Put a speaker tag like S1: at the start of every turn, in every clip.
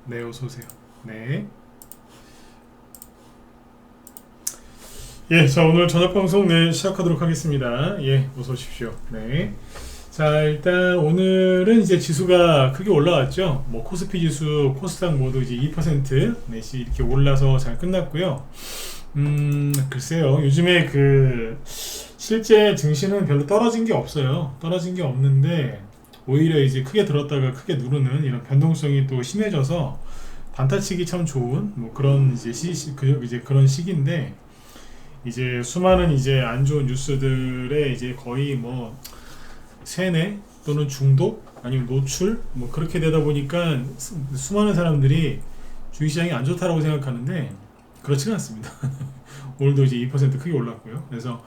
S1: 네, 어서 오세요. 네. 예, 자, 오늘 저녁 방송 네, 시작하도록 하겠습니다. 예, 어서 오십시오. 네. 자, 일단 오늘은 이제 지수가 크게 올라왔죠. 뭐 코스피 지수, 코스닥 모두 이제 2% 내시 이렇게 올라서 잘 끝났고요. 글쎄요. 요즘에 그 실제 증시는 별로 떨어진 게 없어요. 떨어진 게 없는데 오히려 이제 크게 들었다가 크게 누르는 이런 변동성이 또 심해져서 단타치기 참 좋은 뭐 그런 이제 이제 그런 시기인데 이제 수많은 이제 안 좋은 뉴스들에 이제 거의 뭐 세뇌 또는 중독 아니면 노출 뭐 그렇게 되다 보니까 수많은 사람들이 주식시장이 안 좋다라고 생각하는데 그렇지는 않습니다. 오늘도 이제 2% 크게 올랐고요. 그래서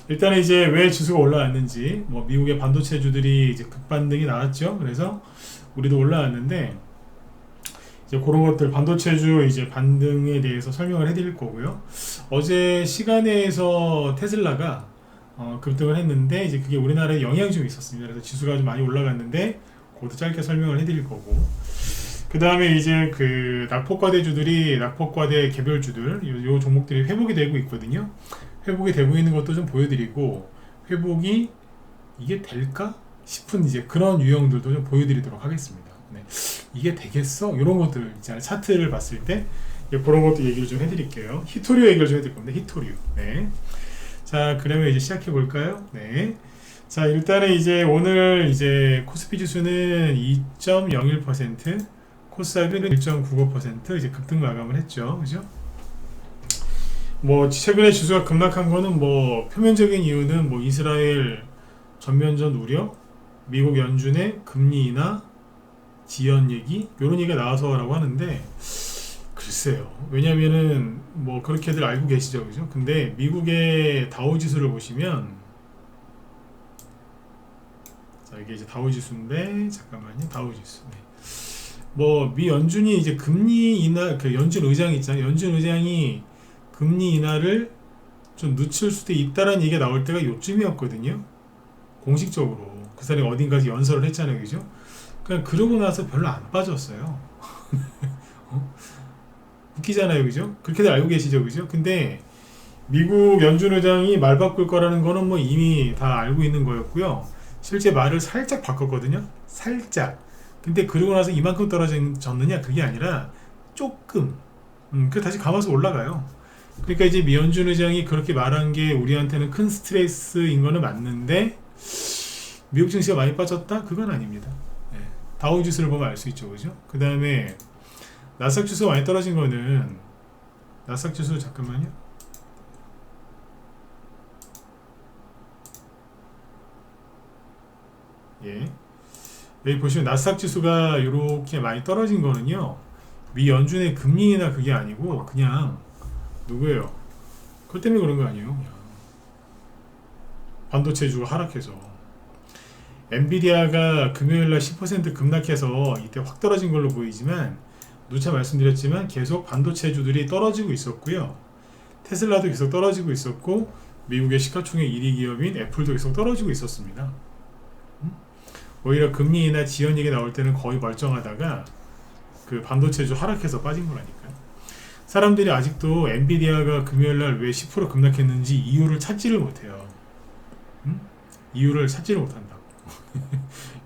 S1: 일단은 이제 왜 지수가 올라왔는지 뭐 미국의 반도체주들이 이제 급반등이 나왔죠. 그래서 우리도 올라왔는데 이제 그런 것들 반도체주 이제 반등에 대해서 설명을 해드릴 거고요. 어제 시간에서 테슬라가 급등을 했는데 이제 그게 우리나라에 영향이 좀 있었습니다. 그래서 지수가 좀 많이 올라갔는데 그것도 짧게 설명을 해드릴 거고. 그 다음에 이제 그 낙폭과대주들이 낙폭과대 개별주들 요 종목들이 회복이 되고 있거든요. 회복이 되고 있는 것도 좀 보여드리고 회복이 이게 될까 싶은 이제 그런 유형들도 좀 보여드리도록 하겠습니다. 네. 이게 되겠어? 이런 것들 있잖아요. 차트를 봤을 때 그런 것도 얘기를 좀 해드릴게요. 히토류 얘기를 좀 해드릴 겁니다. 히토류. 네. 자, 그러면 이제 시작해 볼까요? 네. 자, 일단은 이제 오늘 이제 코스피 지수는 2.01%, 코스닥은 1.95% 이제 급등 마감을 했죠. 그죠? 뭐 최근에 지수가 급락한 거는 뭐 표면적인 이유는 뭐 이스라엘 전면전 우려, 미국 연준의 금리 인하, 지연 얘기 이런 얘기가 나와서라고 하는데 글쎄요. 왜냐면은 뭐 그렇게들 알고 계시죠, 그죠? 근데 미국의 다우 지수를 보시면 자 이게 이제 다우 지수인데 잠깐만요, 다우 지수. 네. 뭐 미 연준이 이제 금리 인하 그 연준 의장 있잖아요. 연준 의장이 금리 인하를 좀 늦출 수도 있다라는 얘기가 나올 때가 요쯤이었거든요. 공식적으로 그 사람이 어딘가에서 연설을 했잖아요, 그죠? 그냥 그러고 나서 별로 안 빠졌어요. 어? 웃기잖아요, 그죠? 그렇게들 알고 계시죠, 그죠? 근데 미국 연준 의장이 말 바꿀 거라는 거는 뭐 이미 다 알고 있는 거였고요. 실제 말을 살짝 바꿨거든요. 살짝. 근데 그러고 나서 이만큼 떨어졌느냐 그게 아니라 조금. 그 다시 감아서 올라가요. 그러니까 이제 미 연준 의장이 그렇게 말한 게 우리한테는 큰 스트레스인 거는 맞는데 미국 증시가 많이 빠졌다? 그건 아닙니다. 네. 다우 지수를 보면 알 수 있죠, 그죠? 그 다음에 나스닥 지수가 많이 떨어진 거는 나스닥 지수 잠깐만요. 예. 여기 보시면 나스닥 지수가 이렇게 많이 떨어진 거는요. 미 연준의 금리 인하 그게 아니고 그냥 누구예요? 그것 때문에 그런 거 아니에요? 그냥 반도체주가 하락해서 엔비디아가 금요일날 10% 급락해서 이때 확 떨어진 걸로 보이지만 누차 말씀드렸지만 계속 반도체주들이 떨어지고 있었고요. 테슬라도 계속 떨어지고 있었고 미국의 시가총액 1위 기업인 애플도 계속 떨어지고 있었습니다. 오히려 금리 인하 지연 얘기 나올 때는 거의 멀쩡하다가 그 반도체주 하락해서 빠진 거라니까요. 사람들이 아직도 엔비디아가 금요일날 왜 10% 급락했는지 이유를 찾지를 못해요. 이유를 찾지를 못한다고.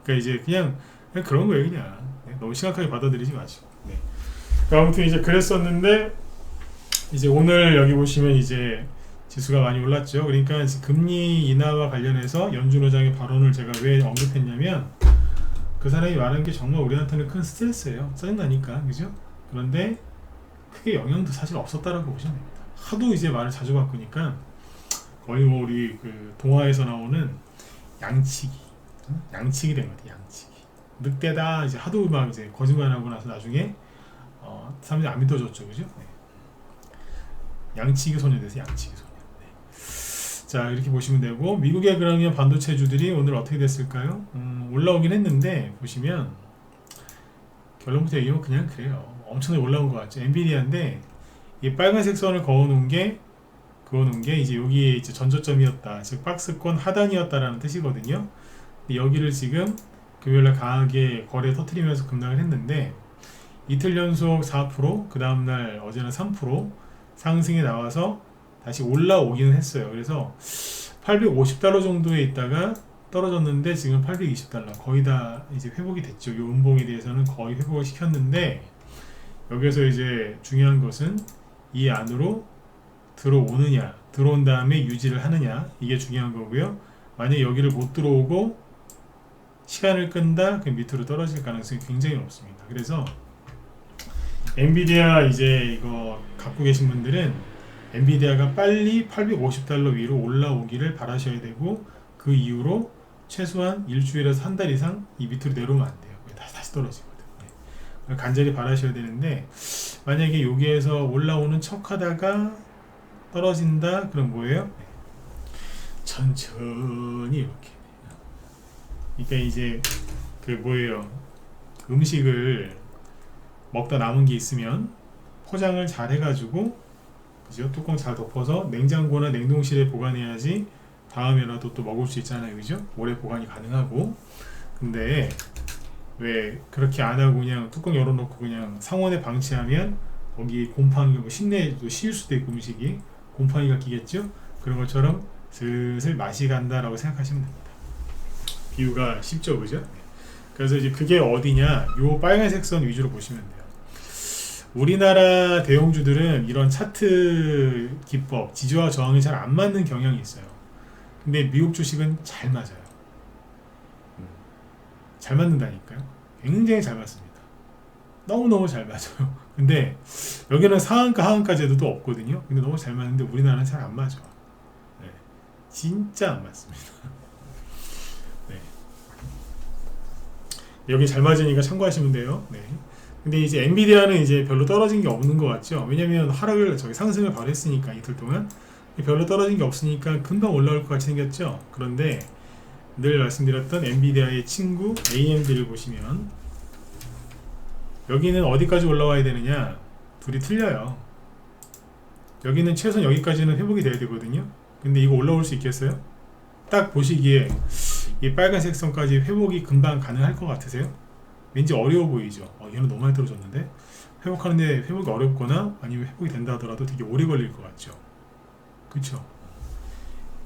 S1: 그러니까 이제 그냥 그런 거예요, 그냥. 네, 너무 심각하게 받아들이지 마시고. 네. 아무튼 이제 그랬었는데 이제 오늘 여기 보시면 이제 지수가 많이 올랐죠. 그러니까 금리 인하와 관련해서 연준 의장의 발언을 제가 왜 언급했냐면 그 사람이 말한 게 정말 우리한테는 큰 스트레스예요. 짜증나니까, 그죠? 그런데 크게 영향도 사실 없었다라고 보시면 됩니다. 하도 이제 말을 자주 바꾸니까 거의 뭐 우리 그 동화에서 나오는 양치기, 양치기 된 것 같아요. 양치기. 늑대다 이제 하도 막 이제 거짓말하고 나서 나중에 사람들이 안 믿어줬죠, 그죠? 네. 양치기 소녀 돼서 양치기 소녀. 네. 자 이렇게 보시면 되고 미국의 그러면 반도체주들이 오늘 어떻게 됐을까요? 올라오긴 했는데 보시면 결론부터 얘기하면 그냥 그래요. 엄청나게 올라온 것 같죠. 엔비디아인데 이 빨간색 선을 그어놓은 게 이제 여기에 이제 전저점이었다. 즉 박스권 하단이었다라는 뜻이거든요. 여기를 지금 금요일날 강하게 거래 터트리면서 급락을 했는데 이틀 연속 4%, 그 다음날 어제는 3% 상승이 나와서 다시 올라오기는 했어요. 그래서 850달러 정도에 있다가 떨어졌는데 지금 820달러 거의 다 이제 회복이 됐죠. 이 음봉에 대해서는 거의 회복을 시켰는데 여기서 이제 중요한 것은 이 안으로 들어오느냐, 들어온 다음에 유지를 하느냐, 이게 중요한 거고요. 만약 여기를 못 들어오고 시간을 끈다, 그 밑으로 떨어질 가능성이 굉장히 높습니다. 그래서 엔비디아 이제 이거 갖고 계신 분들은 엔비디아가 빨리 850달러 위로 올라오기를 바라셔야 되고, 그 이후로 최소한 일주일에서 한 달 이상 이 밑으로 내려오면 안 돼요. 다시 떨어지거든요. 네. 간절히 바라셔야 되는데, 만약에 여기에서 올라오는 척 하다가 떨어진다, 그럼 뭐예요? 네. 천천히 이렇게. 그러니까 이제 그 뭐예요? 음식을 먹다 남은 게 있으면 포장을 잘 해가지고, 그죠? 뚜껑 잘 덮어서 냉장고나 냉동실에 보관해야지 다음에라도 또 먹을 수 있잖아요, 그죠? 오래 보관이 가능하고. 근데 왜 그렇게 안 하고 그냥 뚜껑 열어놓고 그냥 상온에 방치하면 거기 곰팡이가 뭐 실내에도 씌울 수도 있고 음식이 곰팡이가 끼겠죠? 그런 것처럼 슬슬 맛이 간다라고 생각하시면 됩니다. 비유가 쉽죠, 그죠? 그래서 이제 그게 어디냐, 요 빨간색 선 위주로 보시면 돼요. 우리나라 대형주들은 이런 차트 기법, 지지와 저항이 잘 안 맞는 경향이 있어요. 근데 미국 주식은 잘 맞아요. 잘 맞는다니까요. 굉장히 잘 맞습니다. 너무너무 잘 맞아요. 근데 여기는 상한가 하한가 제도도 없거든요. 근데 너무 잘 맞는데 우리나라는 잘 안 맞아. 네. 진짜 안 맞습니다. 네. 여기 잘 맞으니까 참고하시면 돼요. 네. 근데 이제 엔비디아는 이제 별로 떨어진 게 없는 것 같죠. 왜냐면 하락을 상승을 바로 했으니까 이틀 동안 별로 떨어진 게 없으니까 금방 올라올 것 같이 생겼죠. 그런데 늘 말씀드렸던 엔비디아의 친구 AMD를 보시면 여기는 어디까지 올라와야 되느냐, 둘이 틀려요. 여기는 최소한 여기까지는 회복이 돼야 되거든요. 근데 이거 올라올 수 있겠어요? 딱 보시기에 이 빨간색 선까지 회복이 금방 가능할 것 같으세요? 왠지 어려워 보이죠. 얘는 너무 많이 떨어졌는데 회복하는데 회복이 어렵거나 아니면 회복이 된다 하더라도 되게 오래 걸릴 것 같죠. 그쵸?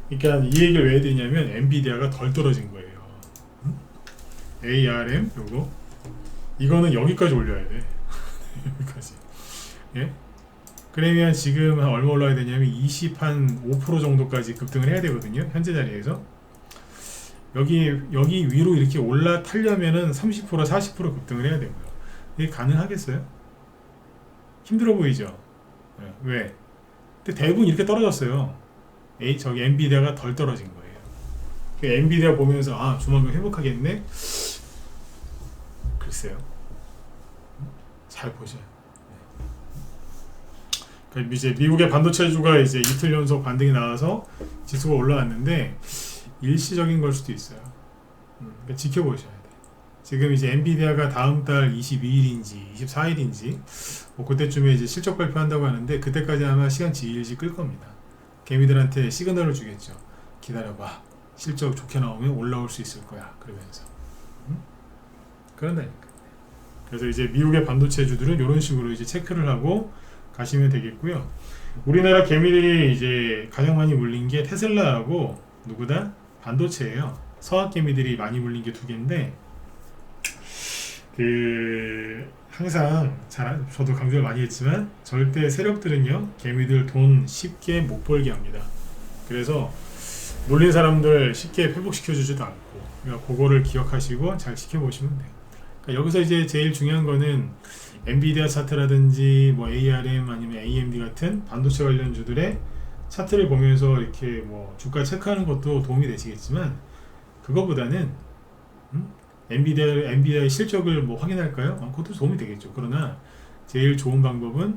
S1: 그러니까 이 얘기를 왜 해드리냐면 엔비디아가 덜 떨어진 거예요. ARM 요거 이거는 여기까지 올려야 돼. 여기까지. 예? 그러면 지금 얼마 올라야 되냐면 25% 정도까지 급등을 해야 되거든요. 현재 자리에서. 여기 위로 이렇게 올라타려면은 30% 40% 급등을 해야 되고요. 이게 가능하겠어요? 힘들어 보이죠? 네. 왜? 근데 대부분 이렇게 떨어졌어요. 저기 엔비디아가 덜 떨어진 거예요. 엔비디아 보면서 조만간 회복하겠네? 글쎄요. 잘 보셔요. 네. 이제 미국의 반도체주가 이제 이틀 연속 반등이 나와서 지수가 올라왔는데 일시적인 걸 수도 있어요. 그러니까 지켜보셔야 돼요. 지금 이제 엔비디아가 다음 달 22일인지 24일인지 뭐 그때쯤에 이제 실적 발표한다고 하는데 그때까지 아마 시간 질질 끌 겁니다. 개미들한테 시그널을 주겠죠. 기다려봐. 실적 좋게 나오면 올라올 수 있을 거야. 그러면서. 그런다니까. 그래서 이제 미국의 반도체주들은 이런 식으로 이제 체크를 하고 가시면 되겠고요. 우리나라 개미들이 이제 가장 많이 물린 게 테슬라하고 누구다? 반도체예요. 서학 개미들이 많이 물린 게 두 개인데 항상 저도 강조를 많이 했지만 절대 세력들은요 개미들 돈 쉽게 못 벌게 합니다. 그래서 물린 사람들 쉽게 회복시켜 주지도 않고, 그러니까 그거를 기억하시고 잘 지켜보시면 돼요. 그러니까 여기서 이제 제일 중요한 거는 엔비디아 차트라든지 뭐 ARM 아니면 AMD 같은 반도체 관련주들의 차트를 보면서 이렇게 뭐 주가 체크하는 것도 도움이 되시겠지만 그거보다는 엔비디아의 실적을 뭐 확인할까요? 그것도 도움이 되겠죠. 그러나 제일 좋은 방법은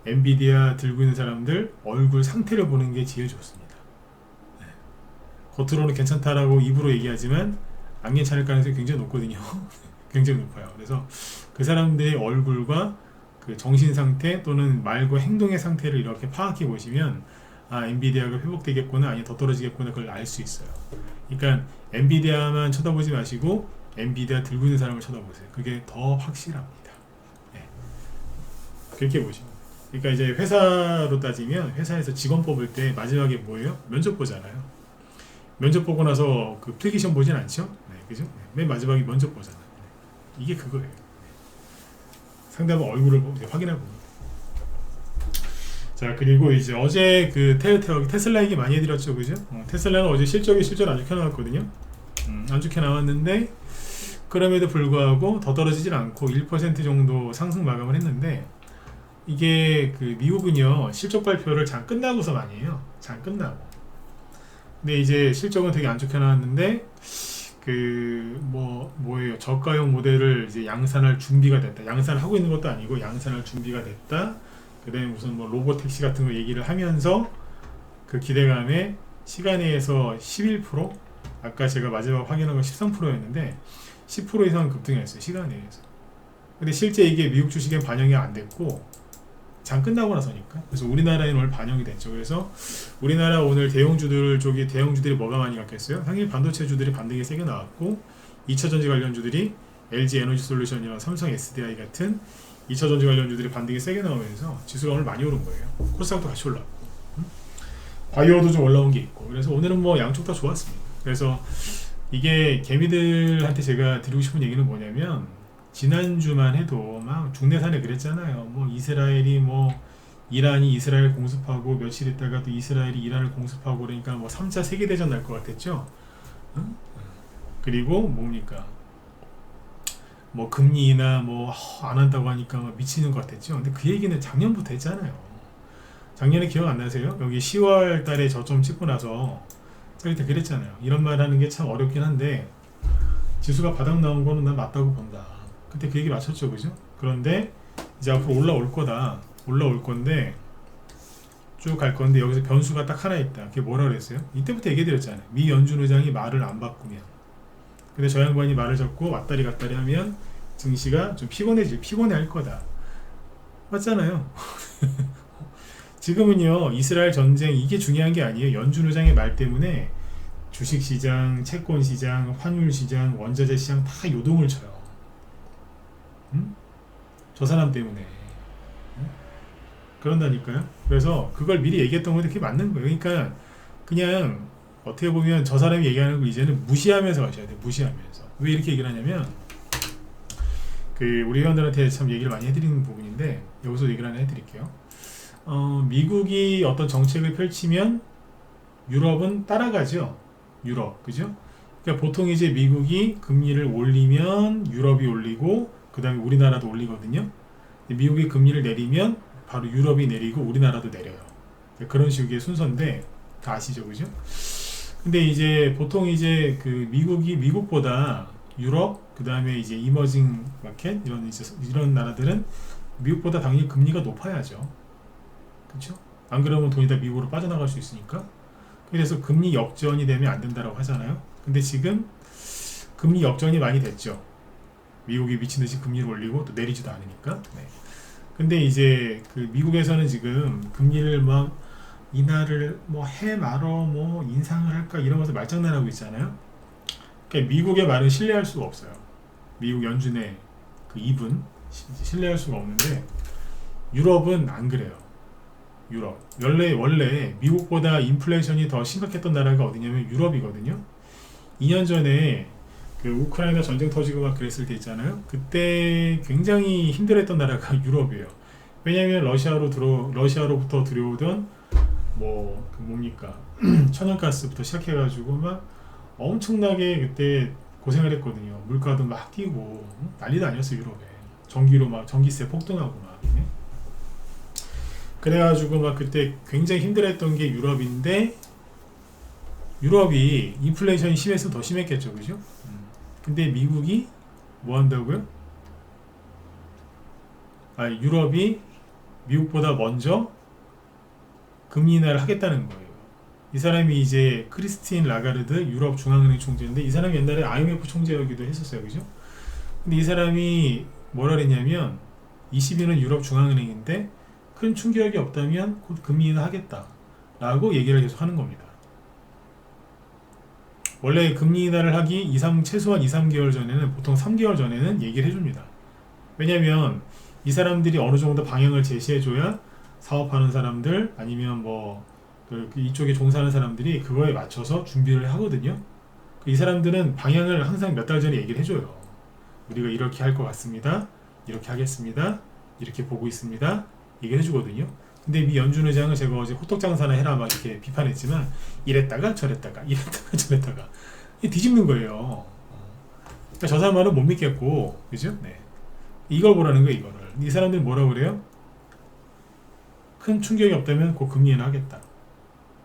S1: 엔비디아 들고 있는 사람들 얼굴 상태를 보는 게 제일 좋습니다. 네. 겉으로는 괜찮다라고 입으로 얘기하지만 안 괜찮을 가능성이 굉장히 높거든요. 굉장히 높아요. 그래서 그 사람들의 얼굴과 그 정신 상태 또는 말과 행동의 상태를 이렇게 파악해 보시면 엔비디아가 회복되겠구나 아니면 더 떨어지겠구나 그걸 알 수 있어요. 그러니까 엔비디아만 쳐다보지 마시고 엔비디아 들고 있는 사람을 쳐다보세요. 그게 더 확실합니다. 네. 그렇게 보시면. 그러니까 이제 회사로 따지면 회사에서 직원 뽑을 때 마지막에 뭐예요? 면접 보잖아요. 면접 보고 나서 그 필기시험 보진 않죠? 네, 그죠? 네, 맨 마지막에 면접 보잖아요. 네, 이게 그거예요. 상대방 얼굴을 확인하고. 자, 그리고 이제 어제 그 테슬라 얘기 많이 해드렸죠, 그죠? 테슬라는 어제 실적이 실제로 안 좋게 나왔거든요. 안 좋게 나왔는데 그럼에도 불구하고 더 떨어지질 않고 1% 정도 상승 마감을 했는데, 이게 그 미국은요 실적 발표를 장 끝나고서 많이 해요. 장 끝나고. 근데 이제 실적은 되게 안 좋게 나왔는데 그 뭐예요? 저가형 모델을 이제 양산할 준비가 됐다. 양산을 하고 있는 것도 아니고 양산할 준비가 됐다. 그다음에 무슨 뭐 로봇 택시 같은 거 얘기를 하면서 그 기대감에 시간에서 11%, 아까 제가 마지막 확인한 건 13%였는데 10% 이상 급등했어요, 시간에서. 근데 실제 이게 미국 주식엔 반영이 안 됐고 장 끝나고 나서니까. 그래서 우리나라에는 오늘 반영이 됐죠. 그래서 우리나라 오늘 대형주들이 뭐가 많이 갔겠어요? 당연히 반도체주들이 반등이 세게 나왔고, 2차전지 관련주들이 LG 에너지 솔루션이랑 삼성 SDI 같은 2차전지 관련주들이 반등이 세게 나오면서 지수가 오늘 많이 오른 거예요. 코스닥도 같이 올랐고, 바이오도 좀 올라온 게 있고. 그래서 오늘은 뭐 양쪽 다 좋았습니다. 그래서 이게 개미들한테 제가 드리고 싶은 얘기는 뭐냐면, 지난주만 해도 막 중내산에 그랬잖아요. 뭐 이스라엘이 뭐 이란이 이스라엘 공습하고 며칠 있다가 또 이스라엘이 이란을 공습하고, 그러니까 뭐 3차 세계대전 날 것 같았죠. 응? 그리고 뭡니까? 뭐 금리 인하 뭐 안 한다고 하니까 막 미치는 것 같았죠. 근데 그 얘기는 작년부터 했잖아요. 작년에 기억 안 나세요? 여기 10월 달에 저점 찍고 나서 제가 그때 그랬잖아요. 이런 말 하는 게 참 어렵긴 한데 지수가 바닥 나온 거는 난 맞다고 본다. 그때 그 얘기 맞췄죠, 그죠? 그런데 이제 앞으로 올라올 건데 쭉 갈 건데 여기서 변수가 딱 하나 있다. 그게 뭐라 그랬어요? 이때부터 얘기 드렸잖아요. 미 연준 의장이 말을 안 바꾸면. 근데 저 양반이 말을 잡고 왔다리 갔다리 하면 증시가 좀 피곤해 할 거다. 맞잖아요. 지금은요 이스라엘 전쟁 이게 중요한 게 아니에요. 연준 의장의 말 때문에 주식시장, 채권시장, 환율시장, 원자재 시장 다 요동을 쳐요. 저 사람 때문에. 그런다니까요. 그래서 그걸 미리 얘기했던 건데 그게 맞는 거예요. 그러니까 그냥 어떻게 보면 저 사람이 얘기하는 걸 이제는 무시하면서 가셔야 돼요. 무시하면서. 왜 이렇게 얘기를 하냐면, 그 우리 회원들한테 참 얘기를 많이 해드리는 부분인데 여기서 얘기를 하나 해드릴게요. 미국이 어떤 정책을 펼치면 유럽은 따라가죠. 유럽, 그죠? 그러니까 보통 이제 미국이 금리를 올리면 유럽이 올리고 그 다음에 우리나라도 올리거든요. 미국이 금리를 내리면 바로 유럽이 내리고 우리나라도 내려요. 그런 식의 순서인데 다 아시죠, 그죠? 근데 이제 보통 이제 그 미국보다 유럽, 그 다음에 이제 이머징 마켓 이런 나라들은 미국보다 당연히 금리가 높아야죠. 그렇죠? 안 그러면 돈이 다 미국으로 빠져나갈 수 있으니까. 그래서 금리 역전이 되면 안 된다라고 하잖아요. 근데 지금 금리 역전이 많이 됐죠. 미국이 미친듯이 금리를 올리고 또 내리지도 않으니까. 네. 근데 이제 그 미국에서는 지금 금리를 막 인하를 뭐 해 말어 뭐 인상을 할까 이러면서 말장난하고 있잖아요. 그러니까 미국의 말은 신뢰할 수가 없어요. 미국 연준의 그 입은 신뢰할 수가 없는데 유럽은 안 그래요. 유럽 원래 미국보다 인플레이션이 더 심각했던 나라가 어디냐면 유럽이거든요. 2년 전에 그 우크라이나 전쟁 터지고 막 그랬을 때 있잖아요. 그때 굉장히 힘들었던 나라가 유럽이에요. 왜냐하면 러시아로부터 들여오던 그 뭡니까 천연가스부터 시작해가지고 막 엄청나게 그때 고생을 했거든요. 물가도 막 뛰고 난리도 아니었어요. 유럽에 전기로 막 전기세 폭등하고 막. 네? 그래가지고 막 그때 굉장히 힘들었던 게 유럽인데, 유럽이 인플레이션이 심했으면 더 심했겠죠, 그죠? 근데 미국이 뭐 한다고요? 유럽이 미국보다 먼저 금리 인하를 하겠다는 거예요. 이 사람이 이제 크리스틴 라가르드 유럽 중앙은행 총재인데, 이 사람이 옛날에 IMF 총재이기도 했었어요, 그죠? 근데 이 사람이 뭐라 그랬냐면 20위는 유럽 중앙은행인데 큰 충격이 없다면 곧 금리 인하 하겠다 라고 얘기를 계속 하는 겁니다. 원래 금리 인하를 하기 최소한 2, 3개월 전에는, 보통 3개월 전에는 얘기를 해줍니다. 왜냐면 이 사람들이 어느 정도 방향을 제시해줘야 사업하는 사람들 아니면 뭐 이쪽에 종사하는 사람들이 그거에 맞춰서 준비를 하거든요. 이 사람들은 방향을 항상 몇 달 전에 얘기를 해줘요. 우리가 이렇게 할 것 같습니다. 이렇게 하겠습니다. 이렇게 보고 있습니다. 얘기를 해주거든요. 근데 미 연준 의장은 제가 어제 호떡 장사나 해라 막 이렇게 비판했지만 이랬다가 저랬다가 이랬다가 저랬다가 뒤집는 거예요. 그러니까 저 사람은 못 믿겠고, 그죠? 네. 이걸 보라는 거예요, 이거를. 이 사람들이 뭐라고 그래요? 큰 충격이 없다면 곧 금리 인하하겠다.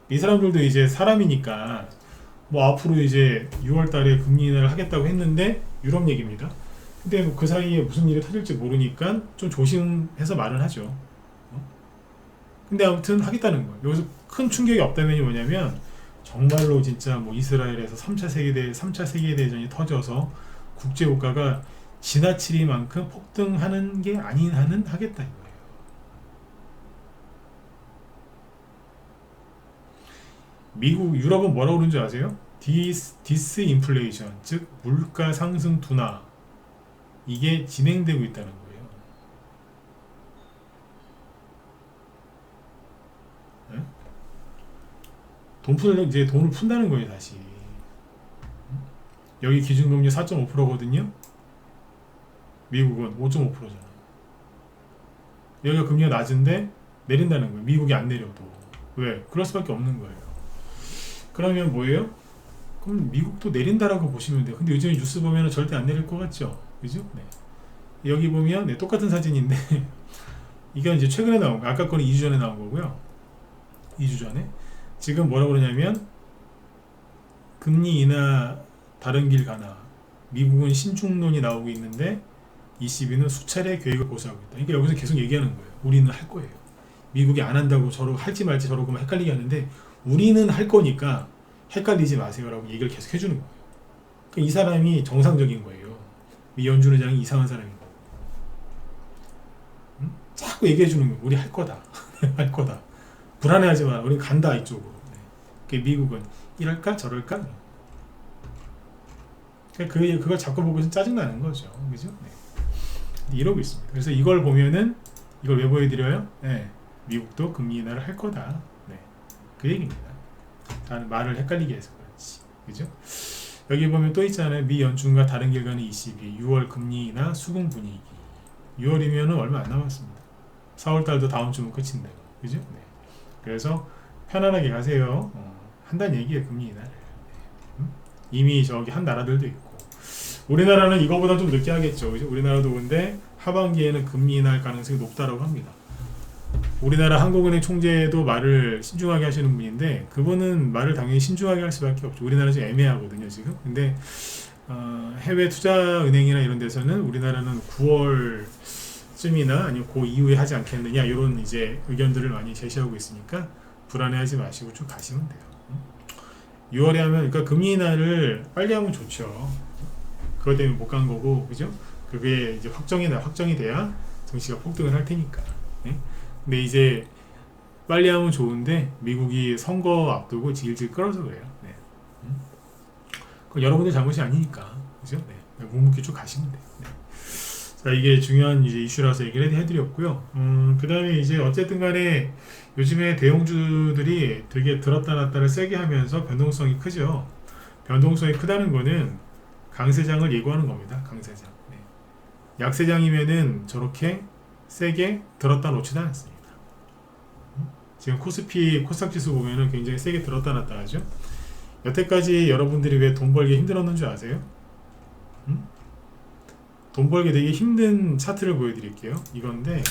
S1: 이 사람들도 이제 사람이니까 뭐 앞으로 이제 6월 달에 금리 인하를 하겠다고 했는데 유럽 얘기입니다. 근데 뭐 그 사이에 무슨 일이 터질지 모르니까 좀 조심해서 말을 하죠. 근데 아무튼 하겠다는 거예요. 여기서 큰 충격이 없다면이 뭐냐면 정말로 진짜 뭐 이스라엘에서 3차 세계대전이 터져서 국제유가가 지나치리만큼 폭등하는 게 아닌 한은 하겠다 이거예요. 미국, 유럽은 뭐라고 그러는 줄 아세요? 디스인플레이션, 즉 물가 상승 둔화, 이게 진행되고 있다는 거예요. 네? 이제 돈을 푼다는 거예요, 다시. 여기 기준금리 4.5%거든요. 미국은 5.5%잖아. 여기가 금리가 낮은데 내린다는 거예요. 미국이 안 내려도. 왜? 그럴 수밖에 없는 거예요. 그러면 뭐예요? 그럼 미국도 내린다라고 보시면 돼요. 근데 요즘에 뉴스 보면 절대 안 내릴 것 같죠? 그죠? 네. 여기 보면 네, 똑같은 사진인데 이게 이제 최근에 나온 거, 아까 거는 2주 전에 나온 거고요. 2주 전에. 지금 뭐라고 그러냐면 금리 인하 다른 길 가나, 미국은 신중론이 나오고 있는데 ECB는 수차례 계획을 고수하고 있다. 그러니까 여기서 계속 얘기하는 거예요. 우리는 할 거예요. 미국이 안 한다고 저러고 할지 말지 저러고 헷갈리게 하는데 우리는 할 거니까 헷갈리지 마세요라고 얘기를 계속 해주는 거예요. 그러니까 이 사람이 정상적인 거예요. 미 연준 의장이 이상한 사람인 거예요. 응? 자꾸 얘기해주는 거예요. 우리 할 거다. 할 거다. 불안해하지 마. 우리 간다 이쪽으로. 네. 미국은 이럴까 저럴까. 그걸 자꾸 보고 짜증나는 거죠. 그죠? 네. 이러고 있습니다. 그래서 이걸 보면은 이걸 왜 보여드려요? 네. 미국도 금리 인하를 할 거다. 네. 그 얘기입니다. 다른 말을 헷갈리게 해서 그렇지. 그죠? 여기 보면 또 있잖아요. 미 연준과 다른 길 가는 ECB 6월 금리 인하 수긍 분위기. 6월이면은 얼마 안 남았습니다. 4월 달도 다음 주면 끝인데. 그죠? 네. 그래서 편안하게 가세요. 한다는 얘기예요. 금리 인하를. 네. 이미 저기 한 나라들도 있고. 우리나라는 이거보다 좀 늦게 하겠죠. 그죠? 우리나라도 근데 하반기에는 금리 인하할 가능성이 높다라고 합니다. 우리나라 한국은행 총재도 말을 신중하게 하시는 분인데 그분은 말을 당연히 신중하게 할 수밖에 없죠. 우리나라는 좀 애매하거든요 지금. 근데 해외 투자은행이나 이런 데서는 우리나라는 9월쯤이나 아니면 그 이후에 하지 않겠느냐 이런 이제 의견들을 많이 제시하고 있으니까 불안해하지 마시고 쭉 가시면 돼요. 6월에 하면 그러니까 금리 인하를 빨리 하면 좋죠. 그것 때문에 못 간 거고, 그죠? 그게 이제 확정이 돼야 증시가 폭등을 할 테니까. 네? 근데 이제 빨리 하면 좋은데 미국이 선거 앞두고 질질 끌어서 그래요. 네. 그건 여러분들 잘못이 아니니까, 그죠? 네. 묵묵히 쭉 가시면 돼요. 네. 자, 이게 중요한 이제 이슈라서 얘기를 해드렸고요. 그 다음에 이제 어쨌든/간에 요즘에 대형주들이 되게 들었다 놨다를 세게 하면서 변동성이 크죠. 변동성이 크다는 거는 강세장을 예고하는 겁니다. 강세장. 네. 약세장이면은 저렇게 세게 들었다 놓지도 않습니다. 지금 코스닥 지수 보면은 굉장히 세게 들었다 놨다 하죠. 여태까지 여러분들이 왜 돈 벌기 힘들었는 줄 아세요? 돈 벌기 되게 힘든 차트를 보여드릴게요. 이건데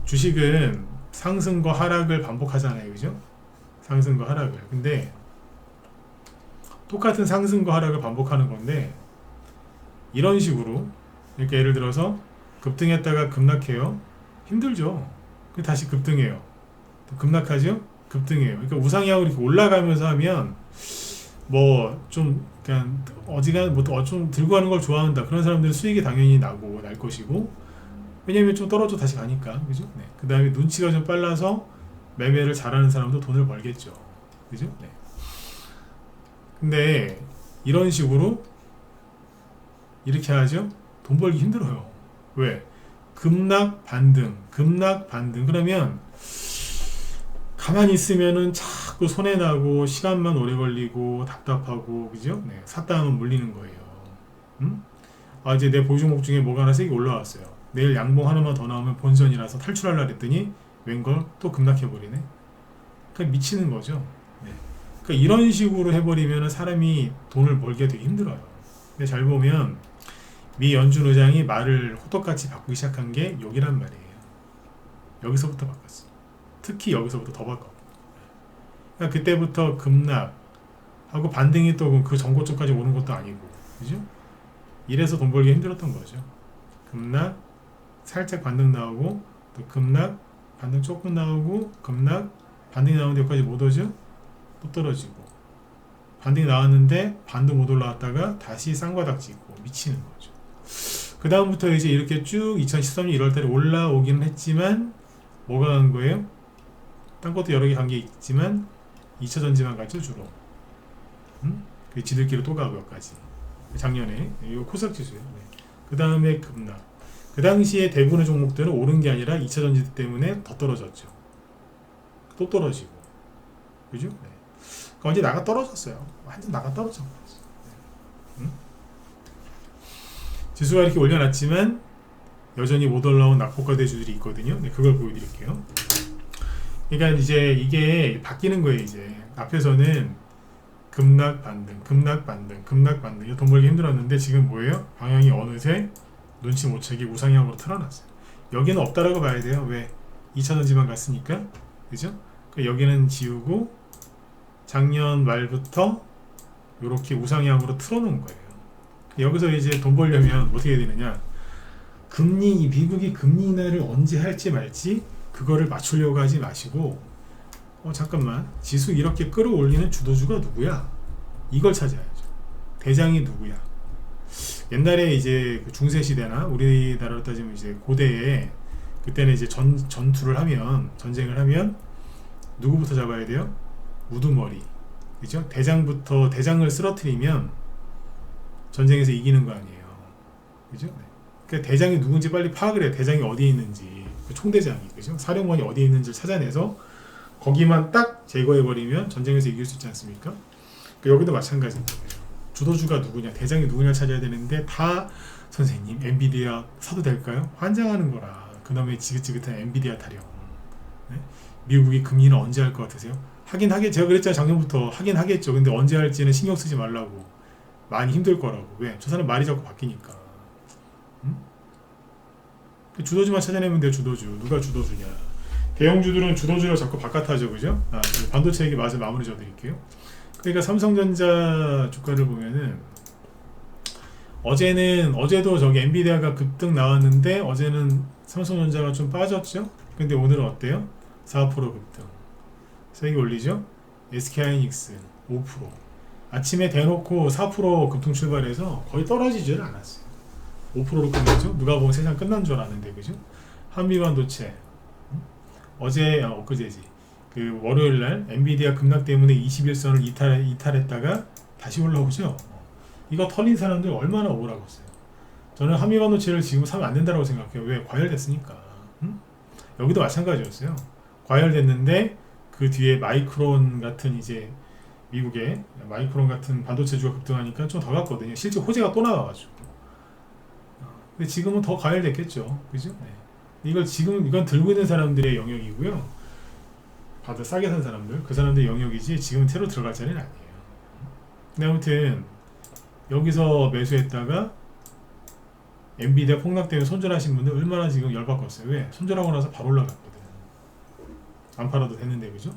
S1: 주식은 상승과 하락을 반복하잖아요. 그죠? 상승과 하락을. 근데 똑같은 상승과 하락을 반복하는 건데 이런 식으로 이렇게 예를 들어서 급등했다가 급락해요. 힘들죠. 다시 급등해요. 급락하죠. 급등해요. 그러니까 우상향으로 이렇게 올라가면서 하면 뭐 좀 그냥 어지간 뭐 좀 들고 가는 걸 좋아한다. 그런 사람들은 수익이 당연히 날 것이고 왜냐면 좀 떨어져 다시 가니까. 그죠? 네. 그 다음에 눈치가 좀 빨라서 매매를 잘하는 사람도 돈을 벌겠죠. 그죠? 네. 근데 이런 식으로 이렇게 하죠. 돈 벌기 힘들어요. 왜? 급락 반등, 급락 반등. 그러면 가만히 있으면은 자꾸 손해나고 시간만 오래 걸리고 답답하고, 그죠? 네, 샀다 하면 물리는 거예요. 이제 내 보유 종목 중에 뭐가 하나 세게 올라왔어요. 내일 양봉 하나만 더 나오면 본전이라서 탈출하려 했더니 웬걸 또 급락해버리네. 그러니까 미치는 거죠. 네. 그러니까 이런 식으로 해버리면 사람이 돈을 벌기가 되게 힘들어요. 근데 잘 보면 미 연준 의장이 말을 호떡같이 바꾸기 시작한 게 여기란 말이에요. 여기서부터 바꿨어. 특히 여기서부터 더 바꿨고. 그러니까 그때부터 급락하고 반등이 또 그 전고점까지 오는 것도 아니고, 그죠? 이래서 돈 벌기 힘들었던 거죠. 급락, 살짝 반등 나오고, 또 급락, 반등 조금 나오고, 급락, 반등이 나오는데 여기까지 못 오죠? 또 떨어지고. 반등이 나왔는데 반도 못 올라왔다가 다시 쌍바닥 찍고 미치는 거죠. 그 다음부터 이제 이렇게 쭉 2013년 1월달에 올라오기는 했지만 뭐가 간 거예요? 딴 것도 여러 개 간 게 있지만 2차전지만 갔죠 주로. 그 지들끼리 또 가고 여기까지. 작년에 이거 코스닥 지수예요. 네. 그 다음에 급락. 그 당시에 대부분의 종목들은 오른 게 아니라 2차전지 때문에 더 떨어졌죠. 또 떨어지고, 그죠? 네. 그러니까 언제 나가 떨어졌어요. 완전 나가 떨어져. 지수가 이렇게 올려놨지만 여전히 못 올라온 낙폭과 대주들이 있거든요. 네, 그걸 보여드릴게요. 그러니까 이제 이게 바뀌는 거예요. 이제 앞에서는 급락 반등, 급락 반등, 급락 반등. 돈 벌기 힘들었는데 지금 뭐예요? 방향이 어느새 눈치 못 채게 우상향으로 틀어놨어요. 여기는 없다라고 봐야 돼요. 왜? 2차전지만 갔으니까, 그죠? 그러니까 여기는 지우고 작년 말부터 이렇게 우상향으로 틀어놓은 거예요. 여기서 이제 돈 벌려면 어떻게 해야 되느냐? 미국이 금리 인하를 언제 할지 말지 그거를 맞추려고 하지 마시고, 잠깐만, 지수 이렇게 끌어올리는 주도주가 누구야? 이걸 찾아야죠. 대장이 누구야? 옛날에 이제 그 중세 시대나 우리나라로 따지면 이제 고대에 그때는 이제 전투를 하면, 전쟁을 하면 누구부터 잡아야 돼요? 우두머리, 그죠? 대장을 쓰러뜨리면 전쟁에서 이기는 거 아니에요, 그죠? 네. 그러니까 대장이 누군지 빨리 파악을 해요. 대장이 어디에 있는지, 총대장이, 그죠? 사령관이 어디에 있는지를 찾아내서 거기만 딱 제거해버리면 전쟁에서 이길 수 있지 않습니까? 그러니까 여기도 마찬가지인 거예요. 주도주가 누구냐, 대장이 누구냐 찾아야 되는데 다 선생님 엔비디아 사도 될까요? 환장하는 거라. 그놈의 지긋지긋한 엔비디아 타령. 네? 미국이 금리는 언제 할 것 같으세요? 하긴 하겠죠. 제가 그랬잖아요. 작년부터 하긴 하겠죠. 근데 언제 할지는 신경 쓰지 말라고. 많이 힘들 거라고. 왜? 저 사람 말이 자꾸 바뀌니까. 주도주만 찾아내면 돼요. 주도주. 누가 주도주냐. 대형주들은 주도주를 자꾸 바깥하죠. 그죠? 반도체 얘기 마저 마무리 져드릴게요. 그러니까 삼성전자 주가를 보면은 어제도 저기 엔비디아가 급등 나왔는데 어제는 삼성전자가 좀 빠졌죠. 근데 오늘은 어때요? 4% 급등. 세게 올리죠. SK하이닉스 5%. 아침에 대놓고 4% 급등 출발해서 거의 떨어지지를 않았어요. 5%로 끝났죠. 누가 보면 세상 끝난 줄 알았는데, 그죠? 한미반도체 엊그제지. 그 월요일날 엔비디아 급락 때문에 21선을 이탈했다가 다시 올라오죠. 이거 털린 사람들 얼마나 억울하겠어요. 저는 한미반도체를 지금 사면 안 된다고 생각해요. 왜? 과열됐으니까. 여기도 마찬가지였어요. 과열됐는데 그 뒤에 마이크론 같은 이제 미국의 마이크론 같은 반도체주가 급등하니까 좀 더 갔거든요. 실제 호재가 또 나와가지고. 근데 지금은 더 과열됐겠죠. 그죠? 네. 이건 들고 있는 사람들의 영역이고요. 받아 싸게 산 사람들, 그 사람들의 영역이지 지금은 새로 들어갈 자리는 아니에요. 근데 아무튼 여기서 매수했다가 엔비디아 폭락 때문에 손절하신 분들 얼마나 지금 열받겠어요. 왜? 손절하고 나서 바로 올라갔거든. 안 팔아도 됐는데, 그죠?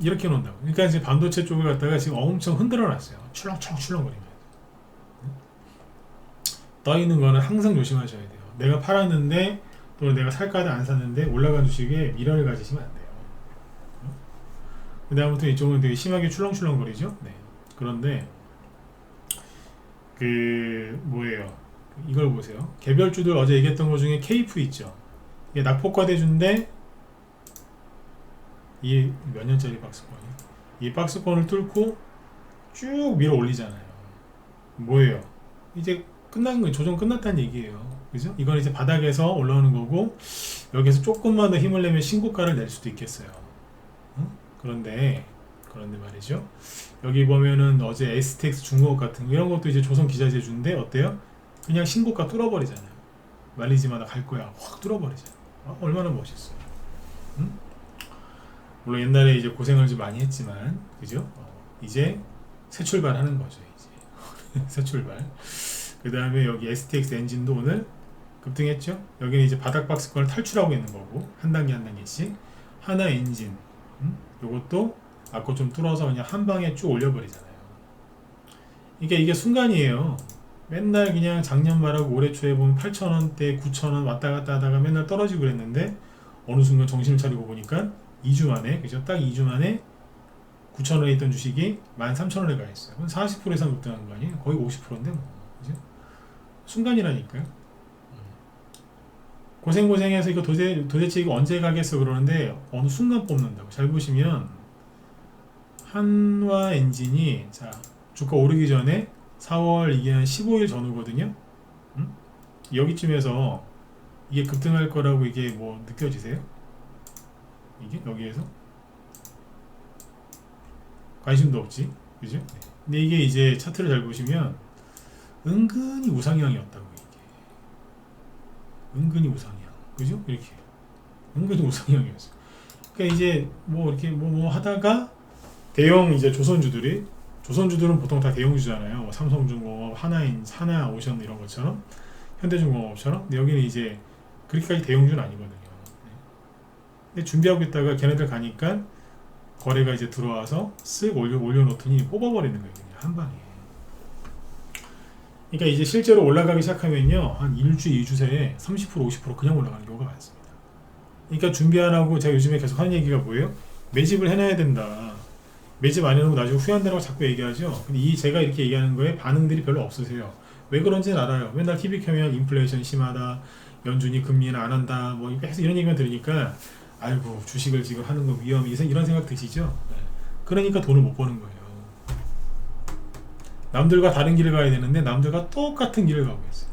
S1: 이렇게 놓는다고. 그러니까 이제 반도체 쪽을 갖다가 지금 엄청 흔들어 놨어요. 출렁출렁거리면. 떠 있는 거는 항상 조심하셔야 돼요. 내가 팔았는데 또는 내가 살까 하다 안 샀는데 올라간 주식에 미련을 가지시면 안 돼요. 근데 아무튼 이쪽은 되게 심하게 출렁출렁거리죠. 네. 그런데 뭐예요? 이걸 보세요. 개별주들 어제 얘기했던 것 중에 KF 있죠. 이게 낙폭과대주인데 이 몇 년짜리 박스권이에요? 이 박스권을 뚫고 쭉 밀어 올리잖아요. 뭐예요? 이제 끝난 거 조정 끝났다는 얘기예요. 그죠? 이건 이제 바닥에서 올라오는 거고 여기서 조금만 더 힘을 내면 신고가를 낼 수도 있겠어요. 응? 그런데 말이죠. 여기 보면은 어제 STX 중공업 같은 이런 것도 이제 조선 기자재주인데 어때요? 그냥 신고가 뚫어버리잖아요. 말리지마다 갈 거야. 확 뚫어버리잖아요. 얼마나 멋있어요. 응? 물론 옛날에 이제 고생을 좀 많이 했지만, 그죠? 이제 새 출발하는 거죠. 이제 새 출발. 그 다음에 여기 STX 엔진도 오늘 급등했죠. 여기는 이제 바닥 박스권을 탈출하고 있는 거고 한 단계 한 단계씩. 하나 엔진, 요것도 아까 좀 뚫어서 그냥 한 방에 쭉 올려버리잖아요. 이게 순간이에요. 맨날 그냥 작년 말하고 올해 초에 보면 8,000원대, 9,000원 왔다 갔다 하다가 맨날 떨어지고 그랬는데 어느 순간 정신을 차리고 보니까 2주 만에, 그죠? 딱 2주 만에 9,000원에 있던 주식이 13,000원에 가 있어요. 그럼 40% 이상 급등한 거 아니에요? 거의 50%인데 뭐. 그죠? 순간이라니까요. 고생해서 이거 도대체 이거 언제 가겠어 그러는데 어느 순간 뽑는다고. 잘 보시면 한화 엔진이 자 주가 오르기 전에 4월 이게 한 15일 전후거든요. 여기쯤에서 이게 급등할 거라고 이게 뭐 느껴지세요? 이게 여기에서 관심도 없지, 그죠? 근데 이게 이제 차트를 잘 보시면 은근히 우상향이었다고. 은근히 우상향, 그죠? 이렇게 은근히 우상향이었어. 그러니까 이제 뭐 이렇게 뭐 하다가 대형 이제 조선주들은 보통 다 대형주잖아요. 뭐 삼성중공업, 하나오션 이런 것처럼 현대중공업처럼. 근데 여기는 이제 그렇게까지 대형주는 아니거든요. 근데 준비하고 있다가 걔네들 가니까 거래가 이제 들어와서 쓱 올려놓더니 뽑아버리는 거예요. 그냥 한 방에. 그러니까 이제 실제로 올라가기 시작하면요 한 1주, 2주 새에 30%, 50% 그냥 올라가는 경우가 많습니다. 그러니까 준비 안 하고 제가 요즘에 계속 하는 얘기가 뭐예요? 매집을 해놔야 된다. 매집 안 해놓으면 나중에 후회한다고 자꾸 얘기하죠. 근데 제가 이렇게 얘기하는 거에 반응들이 별로 없으세요. 왜 그런지는 알아요. 맨날 TV 켜면 인플레이션 심하다, 연준이 금리는 안 한다, 뭐 계속 이런 얘기만 들으니까 아이고 주식을 지금 하는 거 위험이 이런 생각 드시죠? 그러니까 돈을 못 버는 거예요. 남들과 다른 길을 가야 되는데 남들과 똑같은 길을 가고 있어요.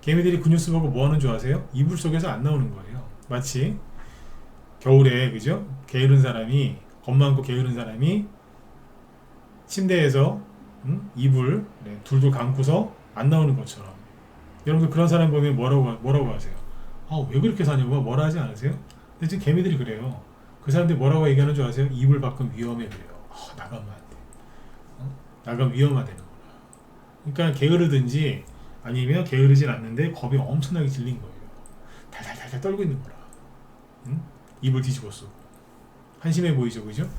S1: 개미들이 그 뉴스 보고 뭐 하는 줄 아세요? 이불 속에서 안 나오는 거예요. 마치 겨울에, 그죠? 게으른 사람이, 겁 많고 게으른 사람이 침대에서 이불 둘둘 감고서 안 나오는 것처럼. 여러분들 그런 사람 보면 뭐라고 하세요? 왜 그렇게 사냐고 뭐라 하지 않으세요? 근데 지금 개미들이 그래요. 그 사람들이 뭐라고 얘기하는 줄 아세요? 이불 밖은 위험해 그래요. 나가면 안 돼. 나가면 위험하다는 거야. 그러니까 게으르든지 아니면 게으르진 않는데 겁이 엄청나게 질린 거예요. 달달달달 떨고 있는 거라. 입을 뒤집어 쓰고. 한심해 보이죠, 그죠?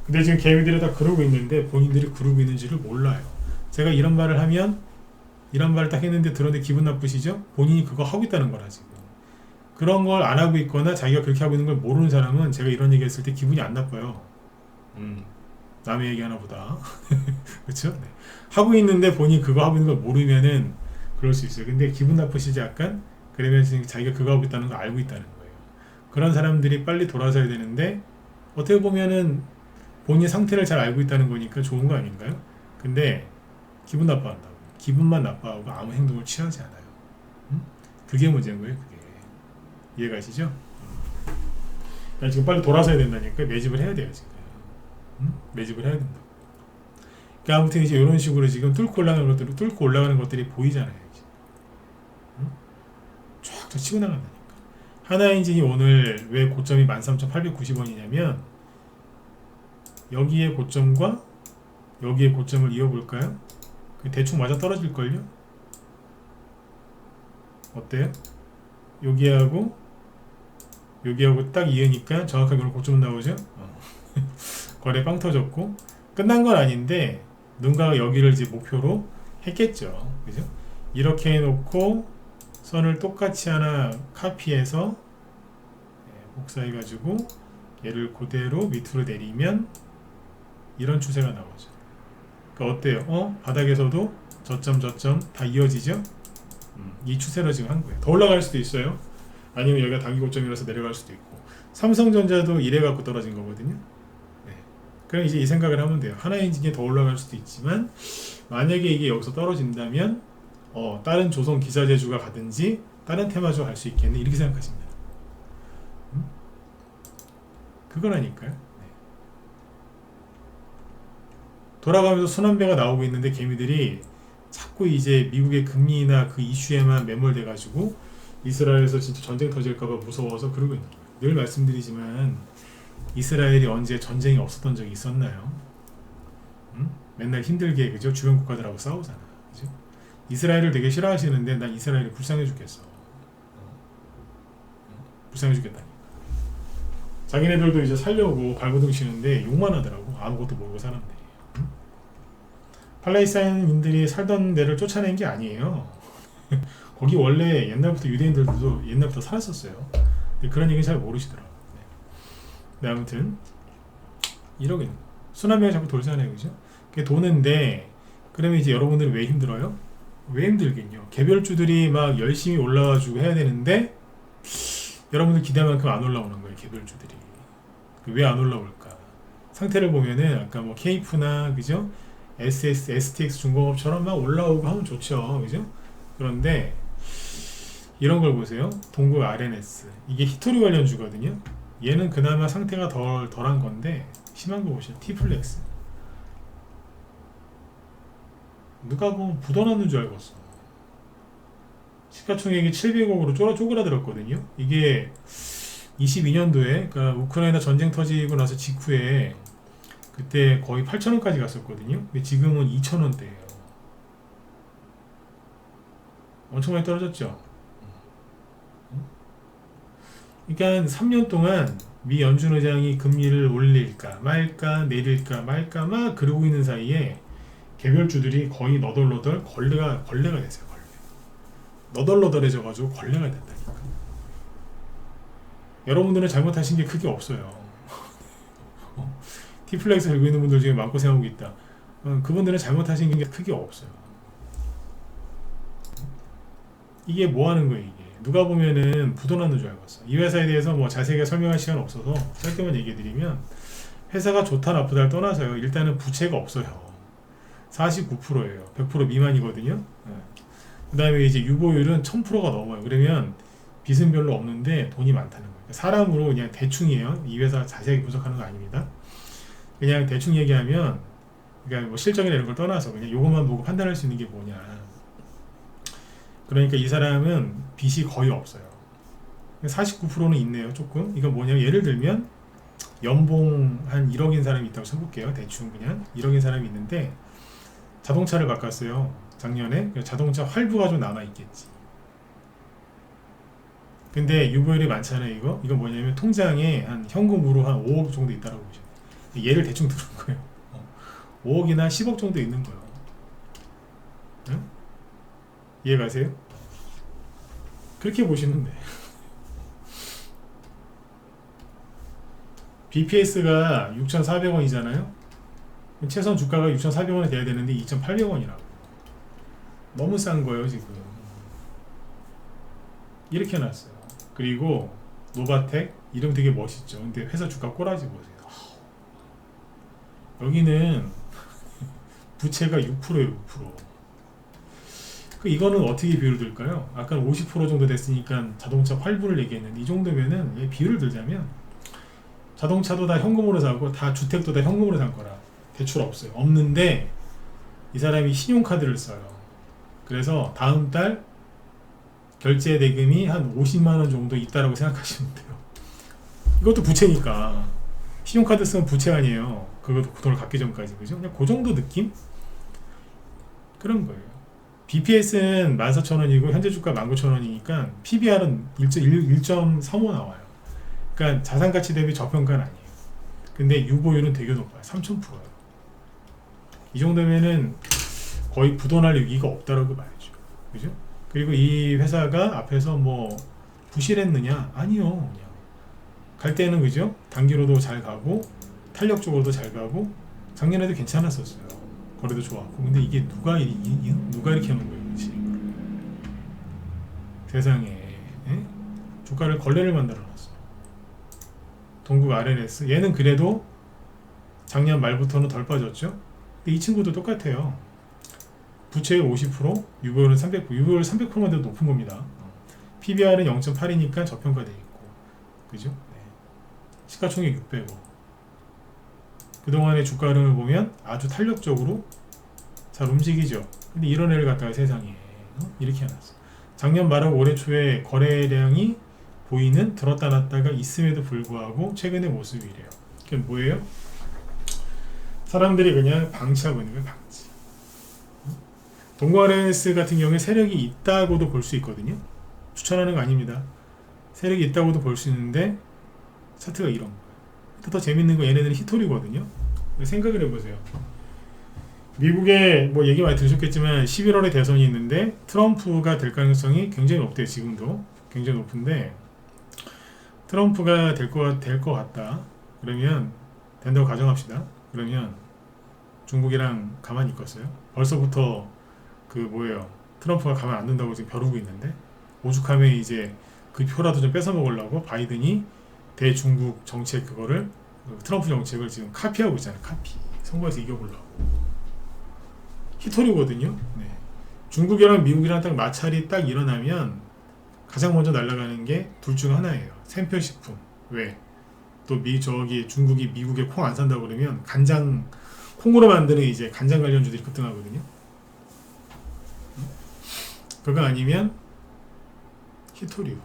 S1: 근데 지금 개미들이 다 그러고 있는데 본인들이 그러고 있는지를 몰라요. 제가 이런 말을 딱 했는데 들었는데 기분 나쁘시죠? 본인이 그거 하고 있다는 거라 지금. 그런 걸 안 하고 있거나 자기가 그렇게 하고 있는 걸 모르는 사람은 제가 이런 얘기 했을 때 기분이 안 나빠요. 남의 얘기 하나 보다. 그쵸? 네. 하고 있는데 본인이 그거 하고 있는 걸 모르면은 그럴 수 있어요. 근데 기분 나쁘시지 약간? 그러면 자기가 그거 하고 있다는 걸 알고 있다는 거예요. 그런 사람들이 빨리 돌아서야 되는데 어떻게 보면은 본인 상태를 잘 알고 있다는 거니까 좋은 거 아닌가요? 근데 기분 나빠한다고. 기분만 나빠하고 아무 행동을 취하지 않아요. 그게 문제인 거예요. 그게. 이해가시죠? 지금 빨리 돌아서야 된다니까 매집을 해야 돼요. 지금. 매집을 해야 된다. 그러니까 아무튼 이제 이런 식으로 지금 뚫고 올라가는 것들이 보이잖아요. 쫙 치고 나간다니까. 하나엔진이 오늘 왜 고점이 13,890원이냐면 여기에 고점과 여기에 고점을 이어볼까요? 대충 맞아 떨어질걸요? 어때요? 여기하고 딱 이으니까 정확하게 오늘 고점 나오죠? 거래 빵 터졌고 끝난 건 아닌데 누군가가 여기를 이제 목표로 했겠죠. 그죠? 이렇게 해놓고 선을 똑같이 하나 카피해서 복사해가지고 얘를 그대로 밑으로 내리면 이런 추세가 나오죠. 그러니까 어때요? 바닥에서도 저점 다 이어지죠? 이 추세로 지금 한 거예요. 더 올라갈 수도 있어요. 아니면 여기가 단기 고점이라서 내려갈 수도 있고. 삼성전자도 이래 갖고 떨어진 거거든요. 그럼 이제 이 생각을 하면 돼요. 하나엔진이 더 올라갈 수도 있지만 만약에 이게 여기서 떨어진다면 다른 조선 기자재주가 가든지 다른 테마주가 갈 수 있겠네 이렇게 생각하십니다. 그거라니까요. 네. 돌아가면서 순환배가 나오고 있는데 개미들이 자꾸 이제 미국의 금리나 그 이슈에만 매몰돼 가지고 이스라엘에서 진짜 전쟁 터질까봐 무서워서 그러고 있는 거예요. 늘 말씀드리지만 이스라엘이 언제 전쟁이 없었던 적이 있었나요? 맨날 힘들게 그죠? 주변 국가들하고 싸우잖아. 그죠? 이스라엘을 되게 싫어하시는데 난 이스라엘이 불쌍해 죽겠어. 불쌍해 죽겠다니까. 자기네들도 이제 살려고 발버둥 치는데 욕만 하더라고. 아무것도 모르고 사는데. 팔레스타인인들이 살던 데를 쫓아낸 게 아니에요. 거기 원래 옛날부터 유대인들도 옛날부터 살았었어요. 근데 그런 얘기 잘 모르시더라고요. 네, 아무튼 이러긴 순환배가 자꾸 돌잖아요, 그죠? 그게 도는데 그러면 이제 여러분들이 왜 힘들어요? 왜 힘들겠냐? 개별주들이 막 열심히 올라와주고 해야 되는데 여러분들 기대만큼 안 올라오는 거예요, 개별주들이. 왜 안 올라올까? 상태를 보면은 아까 뭐 케이프나 그죠? STX 중공업처럼 막 올라오고 하면 좋죠, 그죠? 그런데 이런 걸 보세요. 동국 RNS 이게 히토리 관련주거든요. 얘는 그나마 상태가 덜한 건데 심한 거 보시죠. T플렉스 누가 보면 부도나는 줄 알겠어. 시가총액이 700억으로 쪼그라들었거든요. 이게 22년도에 그러니까 우크라이나 전쟁 터지고 나서 직후에 그때 거의 8,000원까지 갔었거든요. 근데 지금은 2,000원대예요. 엄청 많이 떨어졌죠. 그러니까 3년 동안 미 연준 의장이 금리를 올릴까 말까 내릴까 말까 막 그러고 있는 사이에 개별주들이 거의 너덜너덜 걸레가 됐어요. 걸레. 너덜너덜해져가지고 걸레가 됐다니까. 여러분들은 잘못하신 게 크게 없어요. T플렉스 들고 있는 분들 중에 마음고생하고 있다. 그분들은 잘못하신 게 크게 없어요. 이게 뭐 하는 거예요, 이게. 누가 보면은 부도나는 줄 알겠어. 이 회사에 대해서 뭐 자세하게 설명할 시간 없어서 짧게만 얘기해드리면 회사가 좋다 나쁘다를 떠나서요. 일단은 부채가 없어요. 49%예요. 100% 미만이거든요. 그 다음에 이제 유보율은 1000%가 넘어요. 그러면 빚은 별로 없는데 돈이 많다는 거예요. 사람으로 그냥 대충이에요. 이 회사 자세하게 분석하는 거 아닙니다. 그냥 대충 얘기하면 그러니까 뭐 실적이나 이런 걸 떠나서 그냥 요것만 보고 판단할 수 있는 게 뭐냐. 그러니까 이 사람은 빚이 거의 없어요. 49%는 있네요. 조금. 이건 뭐냐면 예를 들면 연봉 한 1억인 사람이 있다고 쳐볼게요. 대충 그냥 1억인 사람이 있는데 자동차를 바꿨어요. 작년에. 자동차 할부가 좀 남아있겠지. 근데 유보율이 많잖아요. 이거 뭐냐면 통장에 한 현금으로 한 5억 정도 있다라고 보시면 돼요. 얘를 대충 들은 거예요. 5억이나 10억 정도 있는 거예요. 응? 이해가세요? 그렇게 보시면 돼. BPS가 6,400원이잖아요. 최선 주가가 6,400원이 돼야 되는데 2,800원이라고. 너무 싼 거예요 지금. 이렇게 놨어요. 그리고 노바텍 이름 되게 멋있죠. 근데 회사 주가 꼬라지 보세요. 여기는 부채가 6%예요. 6%. 이거는 어떻게 비율을 들까요? 아까 50% 정도 됐으니까 자동차 할부를 얘기했는데 이 정도면은 비율을 들자면 자동차도 다 현금으로 사고 다 주택도 다 현금으로 산 거라 대출 없어요. 없는데 이 사람이 신용카드를 써요. 그래서 다음 달 결제 대금이 한 50만원 정도 있다라고 생각하시면 돼요. 이것도 부채니까 신용카드 쓰면 부채 아니에요. 그것도 돈을 갚기 전까지. 그죠? 그냥 그 정도 느낌? 그런 거예요. BPS는 14,000원이고 현재 주가 19,000원이니까 PBR은 1.35 나와요. 그러니까 자산가치 대비 저평가는 아니에요. 근데 유보율은 되게 높아요. 3,000%예요. 이 정도면은 거의 부도날 위기가 없다라고 봐야죠. 그죠? 그리고 이 회사가 앞에서 뭐 부실했느냐? 아니요. 그냥 갈 때는 그죠? 단기로도 잘 가고 탄력적으로도 잘 가고 작년에도 괜찮았었어요. 거래도 좋았고. 근데 이게 누가 이렇게 하는 거예요, 그렇지? 세상에. 에? 주가를 걸레를 만들어놨어. 동국 RNS 얘는 그래도 작년 말부터는 덜 빠졌죠. 근데 이 친구도 똑같아요. 부채율 50%, 유보율은 300%, 유보율 300%만 돼도 높은 겁니다. PBR은 0.8이니까 저평가되어 있고, 그죠? 네. 시가총액 600억. 그동안의 주가 흐름을 보면 아주 탄력적으로 잘 움직이죠. 근데 이런 애를 갖다가 세상에 이렇게 해놨어. 작년 말하고 올해 초에 거래량이 보이는 들었다 놨다가 있음에도 불구하고 최근의 모습이래요. 그게 뭐예요? 사람들이 그냥 방치하고 있는 거예요. 방치. 동거래스 같은 경우에 세력이 있다고도 볼 수 있거든요. 추천하는 거 아닙니다. 세력이 있다고도 볼 수 있는데 차트가 이런 거예요. 더 재밌는 건 얘네들이 히토리거든요. 생각을 해보세요. 미국에 뭐 얘기 많이 들으셨겠지만 11월에 대선이 있는데 트럼프가 될 가능성이 굉장히 높대요. 지금도 굉장히 높은데 트럼프가 될 것 같다. 그러면 된다고 가정합시다. 그러면 중국이랑 가만히 있겠어요? 벌써부터 그 뭐예요? 트럼프가 가만 안 둔다고 지금 벼르고 있는데 오죽하면 이제 그 표라도 좀 뺏어 먹으려고 바이든이 대중국 정책 그거를 트럼프 정책을 지금 카피하고 있잖아요. 카피. 선거에서 이겨보려고. 히토리거든요. 네. 중국이랑 미국이랑 딱 마찰이 딱 일어나면 가장 먼저 날아가는 게 둘 중 하나예요. 샘표식품. 왜? 또 저기 중국이 미국에 콩 안 산다고 그러면 간장 콩으로 만드는 이제 간장 관련주들이 급등하거든요. 그거 아니면 히토리오.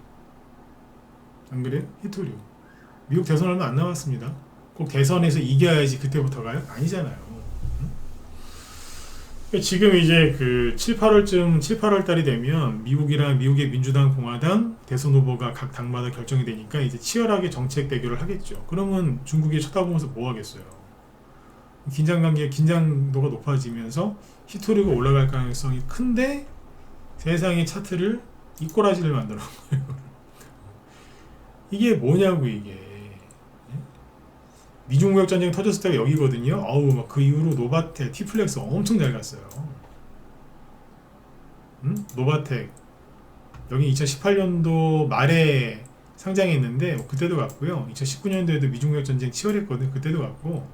S1: 안 그래요? 히토리오. 미국 대선 얼마 안 남았습니다. 꼭 대선에서 이겨야지 그때부터 가요? 아니잖아요. 지금 이제 그 7, 8월 달이 되면 미국이랑 미국의 민주당, 공화당 대선 후보가 각 당마다 결정이 되니까 이제 치열하게 정책 대결을 하겠죠. 그러면 중국이 쳐다보면서 뭐 하겠어요? 긴장도가 높아지면서 히토리가 올라갈 가능성이 큰데 세상의 차트를 이 꼬라지를 만들어 놓은 거예요. 이게 뭐냐고 이게. 미중 무역 전쟁 터졌을 때가 여기거든요. 어우 막 그 이후로 노바텍, 티플렉스 엄청 잘 갔어요. 노바텍 여기 2018년도 말에 상장했는데 그때도 갔고요. 2019년도에도 미중 무역 전쟁 치열했거든. 그때도 갔고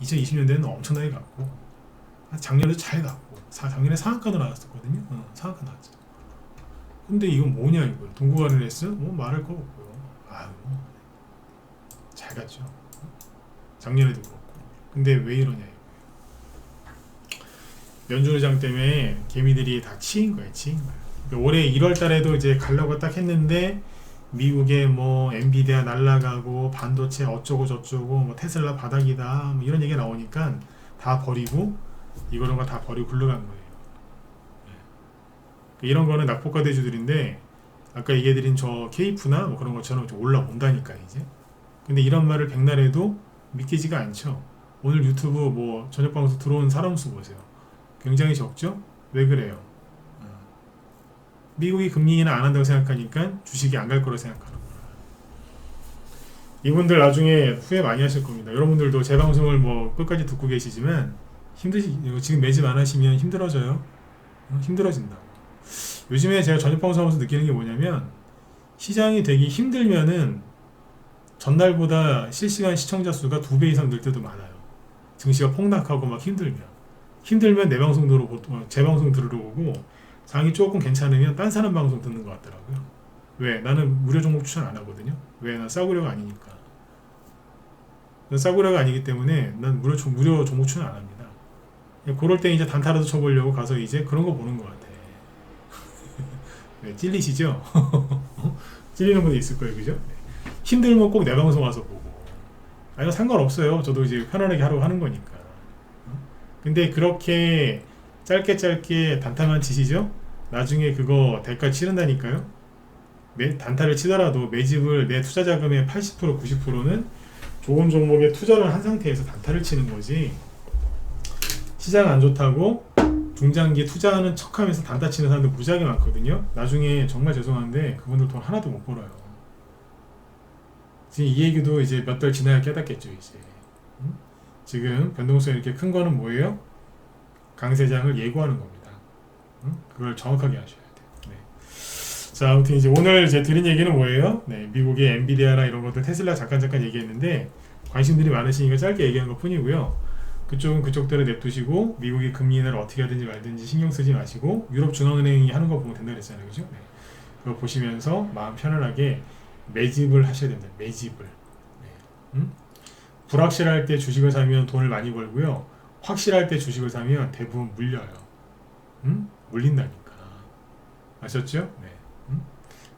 S1: 2020년도에는 엄청나게 갔고 작년에도 잘 갔고 작년에 상한가도 나왔었거든요. 상한가 나왔죠. 근데 이건 뭐냐 이거 동구가르네스 뭐 말할 거 없고요. 아유 잘 갔죠. 작년에도 그렇고. 근데 왜 이러냐 연준의장 때문에 개미들이 다 치인 거예요. 그러니까 올해 1월 달에도 이제 가려고 딱 했는데 미국의 뭐 엔비디아 날라가고 반도체 어쩌고 저쩌고 뭐 테슬라 바닥이다 뭐 이런 얘기가 나오니까 다 버리고 이거는 다 버리고 굴러간 거예요. 이런 거는 낙폭과 대주들인데 아까 얘기해드린 저 케이프나 뭐 그런 것처럼 올라온다니까 이제. 근데 이런 말을 백날 해도 믿기지가 않죠. 오늘 유튜브 뭐 저녁 방송 들어온 사람 수 보세요. 굉장히 적죠? 왜 그래요? 미국이 금리 인하 안 한다고 생각하니까 주식이 안 갈 거라고 생각하는 거예요. 이분들 나중에 후회 많이 하실 겁니다. 여러분들도 제 방송을 뭐 끝까지 듣고 계시지만 지금 매집 안 하시면 힘들어져요. 힘들어진다고. 요즘에 제가 저녁 방송하면서 느끼는 게 뭐냐면 시장이 되기 힘들면은 전날보다 실시간 시청자 수가 2배 이상 늘 때도 많아요. 증시가 폭락하고 막 힘들면 내 방송 제 방송 들으러 오고 장이 조금 괜찮으면 딴 사람 방송 듣는 것 같더라고요. 왜? 나는 무료 종목 추천 안 하거든요. 왜? 난 싸구려가 아니니까. 난 싸구려가 아니기 때문에 난 무료 종목 추천 안 합니다. 그럴 때 이제 단타라도 쳐보려고 가서 이제 그런 거 보는 것 같아. 네, 찔리시죠? 찔리는 분도 있을 거예요, 그죠? 네. 힘들면 꼭 내 방송 와서 보고. 이거 상관없어요. 저도 이제 편안하게 하려고 하는 거니까. 근데 그렇게 짧게 단타만 치시죠? 나중에 그거 대가 치른다니까요? 단타를 치더라도 매집을 내 투자 자금의 80% 90%는 좋은 종목에 투자를 한 상태에서 단타를 치는 거지. 시장 안 좋다고 중장기 투자하는 척하면서 단타 치는 사람들 무지하게 많거든요. 나중에 정말 죄송한데 그분들 돈 하나도 못 벌어요. 지금 이 얘기도 이제 몇 달 지나야 깨닫겠죠 이제. 지금 변동성이 이렇게 큰 거는 뭐예요? 강세장을 예고하는 겁니다. 그걸 정확하게 아셔야 돼요. 네. 자, 아무튼 이제 오늘 제 드린 얘기는 뭐예요? 네, 미국의 엔비디아나 이런 것들 테슬라 잠깐 얘기했는데 관심들이 많으시니까 짧게 얘기한 것 뿐이고요. 그쪽은 그쪽대로 냅두시고 미국이 금리 인하를 어떻게 하든지 말든지 신경 쓰지 마시고 유럽 중앙은행이 하는 거 보면 된다 그랬잖아요, 그죠? 네. 그거 보시면서 마음 편안하게 매집을 하셔야 됩니다. 매집을. 네. 불확실할 때 주식을 사면 돈을 많이 벌고요. 확실할 때 주식을 사면 대부분 물려요. 물린다니까. 아셨죠? 네.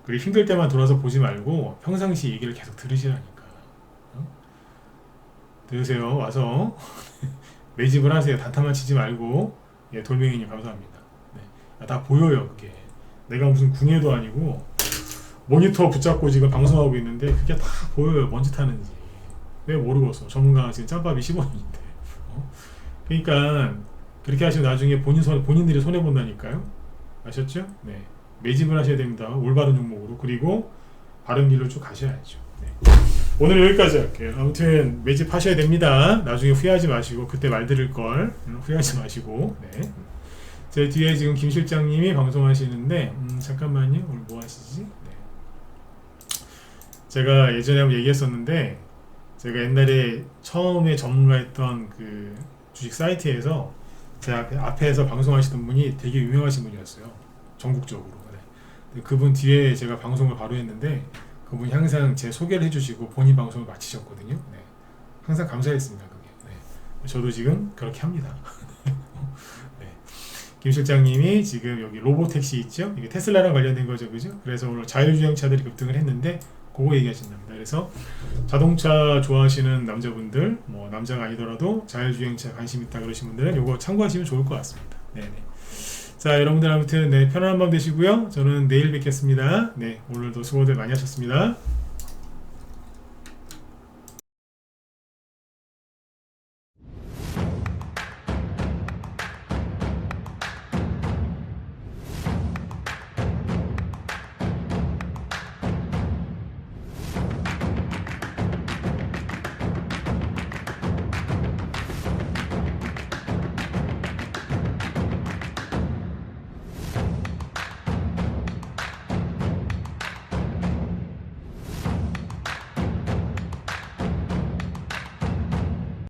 S1: 그리고 힘들 때만 돌아서 보지 말고 평상시 얘기를 계속 들으시라니까. 들으세요. 와서 매집을 하세요. 단타만 치지 말고. 예, 돌멩이님 감사합니다. 네. 다 보여요, 그게. 내가 무슨 궁예도 아니고 모니터 붙잡고 지금 방송하고 있는데 그게 다 보여요. 뭔 짓 하는지. 왜 모르겠어. 전문가가 지금 짬밥이 10원인데. 그러니까 그렇게 하시면 나중에 본인들이 손해본다니까요. 아셨죠? 네. 매집을 하셔야 됩니다. 올바른 종목으로. 그리고 바른 길로 쭉 가셔야죠. 네. 오늘 여기까지 할게요. 아무튼 매집하셔야 됩니다. 나중에 후회하지 마시고 그때 말 들을 걸 후회하지 마시고. 네. 제 뒤에 지금 김 실장님이 방송하시는데 잠깐만요. 오늘 뭐 하시지? 네. 제가 예전에 한번 얘기했었는데 제가 옛날에 처음에 전문가했던 그 주식 사이트에서 제 앞에서 방송하시던 분이 되게 유명하신 분이었어요. 전국적으로. 네. 그분 뒤에 제가 방송을 바로 했는데 그분이 항상 제 소개를 해주시고 본인 방송을 마치셨거든요. 네. 항상 감사했습니다. 그게. 네. 저도 지금 그렇게 합니다. 네. 김 실장님이 지금 여기 로보택시 있죠? 이게 테슬라랑 관련된 거죠, 그죠? 그래서 오늘 자율주행차들이 급등을 했는데 그거 얘기하신답니다. 그래서 자동차 좋아하시는 남자분들, 뭐 남자가 아니더라도 자율주행차 관심 있다 그러신 분들은 이거 참고하시면 좋을 것 같습니다. 네네. 자, 여러분들 아무튼 네, 편안한 밤 되시고요. 저는 내일 뵙겠습니다. 네, 오늘도 수고들 많이 하셨습니다.